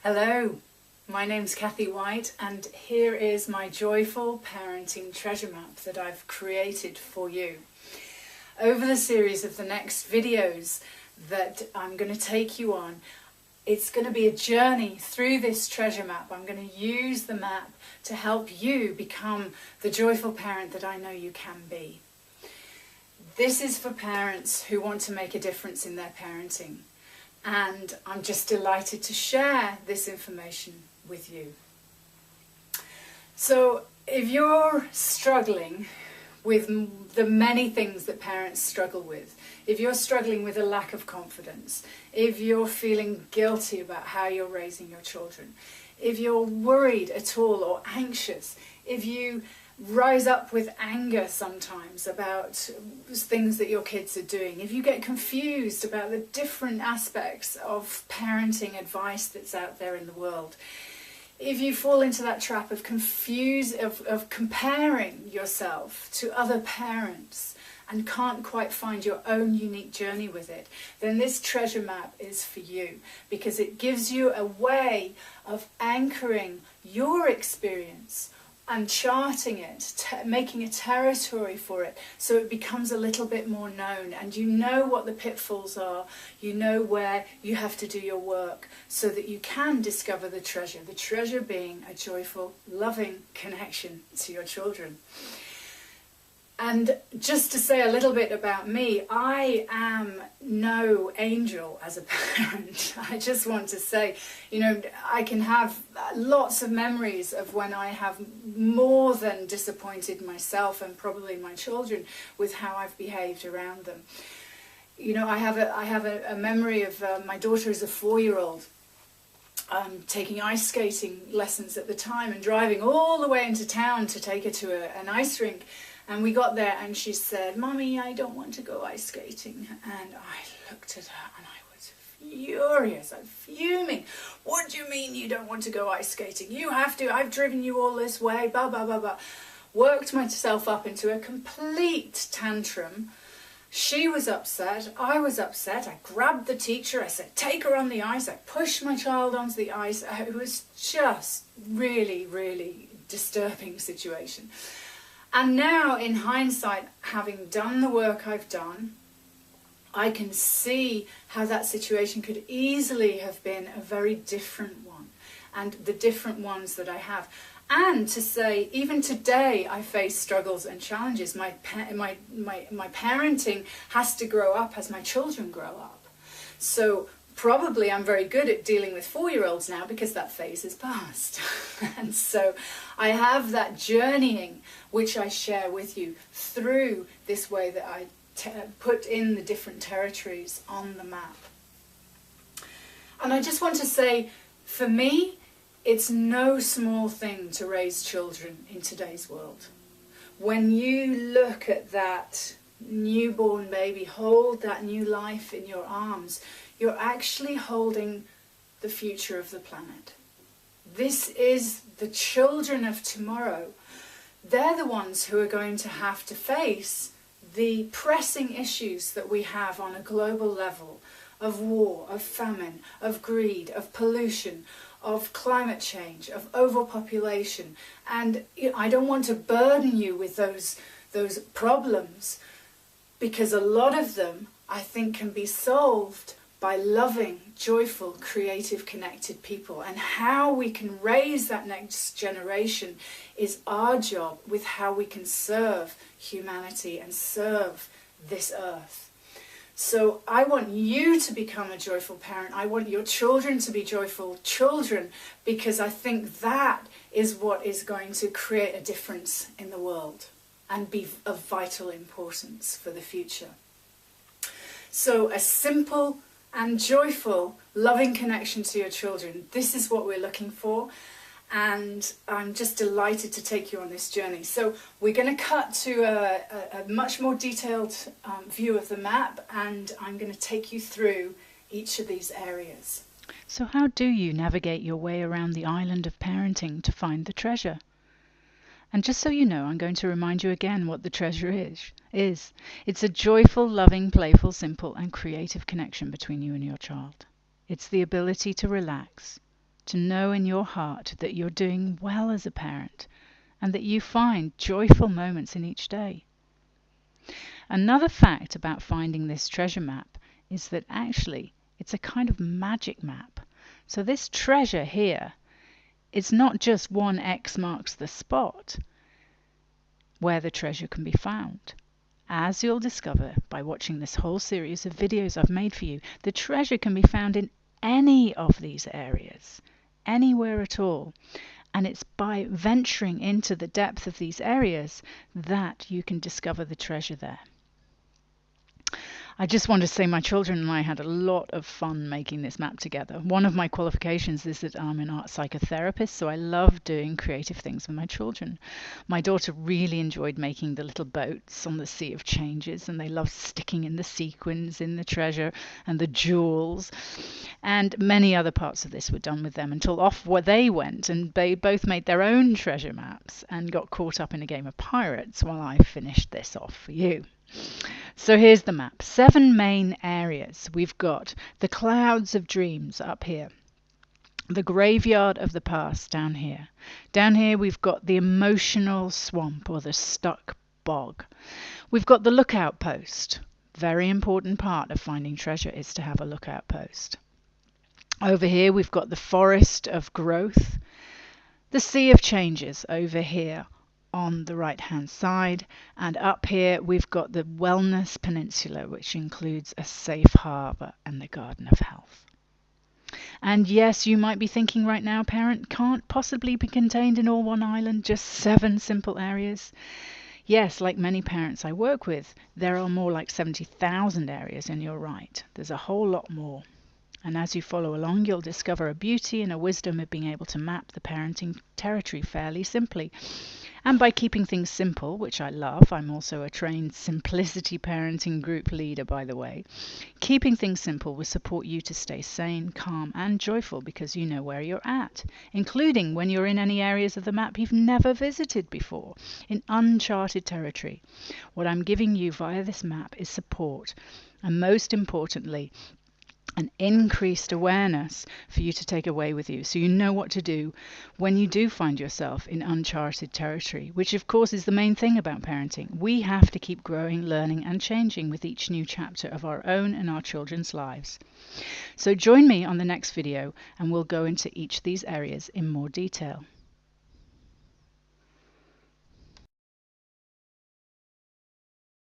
Hello, my name's Kathy White, and here is my joyful parenting treasure map that I've created for you. Over the series of the next videos that I'm going to take you on, it's going to be a journey through this treasure map. I'm going to use the map to help you become the joyful parent that I know you can be. This is for parents who want to make a difference in their parenting. And I'm just delighted to share this information with you. So if you're struggling with the many things that parents struggle with, if you're struggling with a lack of confidence, if you're feeling guilty about how you're raising your children, if you're worried at all or anxious, if you rise up with anger sometimes about things that your kids are doing, if you get confused about the different aspects of parenting advice that's out there in the world, if you fall into that trap of comparing yourself to other parents and can't quite find your own unique journey with it, then this treasure map is for you, because it gives you a way of anchoring your experience and charting it, making a territory for it, so it becomes a little bit more known, and you know what the pitfalls are, you know where you have to do your work, so that you can discover the treasure being a joyful, loving connection to your children. And just to say a little bit about me, I am no angel as a parent. I just want to say, I can have lots of memories of when I have more than disappointed myself and probably my children with how I've behaved around them. I have a memory of my daughter is a 4-year-old. Taking ice skating lessons at the time and driving all the way into town to take her to an ice rink. And we got there and she said, "Mommy, I don't want to go ice skating." And I looked at her and I was furious. I'm fuming. "What do you mean you don't want to go ice skating? You have to. I've driven you all this way, blah, blah, blah, blah." Worked myself up into a complete tantrum. She was upset. I was upset. I grabbed the teacher. I said, "Take her on the ice." I pushed my child onto the ice. It was just really, really disturbing situation. And now, in hindsight, having done the work I've done, I can see how that situation could easily have been a very different one, and the different ones that I have. And to say, even today, I face struggles and challenges. My parenting has to grow up as my children grow up. So probably I'm very good at dealing with 4-year-olds now, because that phase is past. And so I have that journeying, which I share with you through this way that I put in the different territories on the map. And I just want to say, for me, it's no small thing to raise children in today's world. When you look at that newborn baby, hold that new life in your arms, you're actually holding the future of the planet. This is the children of tomorrow. They're the ones who are going to have to face the pressing issues that we have on a global level of war, of famine, of greed, of pollution, of climate change, of overpopulation. And I don't want to burden you with those problems, because a lot of them, I think, can be solved by loving, joyful, creative, connected people. And how we can raise that next generation is our job, with how we can serve humanity and serve this earth. So I want you to become a joyful parent. I want your children to be joyful children, because I think that is what is going to create a difference in the world and be of vital importance for the future. So a simple and joyful, loving connection to your children. This is what we're looking for, and I'm just delighted to take you on this journey. So we're going to cut to a much more detailed view of the map, and I'm going to take you through each of these areas. So how do you navigate your way around the island of parenting to find the treasure? And just so you know, I'm going to remind you again what the treasure is. It's a joyful, loving, playful, simple, and creative connection between you and your child. It's the ability to relax, to know in your heart that you're doing well as a parent and that you find joyful moments in each day. Another fact about finding this treasure map is that actually it's a kind of magic map. So this treasure here, it's not just one X marks the spot where the treasure can be found. As you'll discover by watching this whole series of videos I've made for you, the treasure can be found in any of these areas, anywhere at all. And it's by venturing into the depth of these areas that you can discover the treasure there. I just want to say my children and I had a lot of fun making this map together. One of my qualifications is that I'm an art psychotherapist, so I love doing creative things with my children. My daughter really enjoyed making the little boats on the Sea of Changes, and they loved sticking in the sequins in the treasure and the jewels. And many other parts of this were done with them until off where they went, and they both made their own treasure maps and got caught up in a game of pirates while I finished this off for you. So here's the map. 7 main areas. We've got the clouds of dreams up here, the graveyard of the past down here. Down here we've got the emotional swamp or the stuck bog. We've got the lookout post. Very important part of finding treasure is to have a lookout post. Over here we've got the forest of growth, the Sea of Changes over here on the right hand side, and up here we've got the Wellness Peninsula, which includes a safe harbour and the Garden of Health. And yes, you might be thinking right now, parent can't possibly be contained in all one island, just 7 simple areas. Yes, like many parents I work with, there are more like 70,000 areas, and you're right, there's a whole lot more. And as you follow along, you'll discover a beauty and a wisdom of being able to map the parenting territory fairly simply. And by keeping things simple, which I love, I'm also a trained Simplicity Parenting Group leader, by the way. Keeping things simple will support you to stay sane, calm and joyful because you know where you're at, including when you're in any areas of the map you've never visited before, in uncharted territory. What I'm giving you via this map is support, and most importantly, an increased awareness for you to take away with you, so you know what to do when you do find yourself in uncharted territory, which of course is the main thing about parenting. We have to keep growing, learning and changing with each new chapter of our own and our children's lives. So join me on the next video and we'll go into each of these areas in more detail.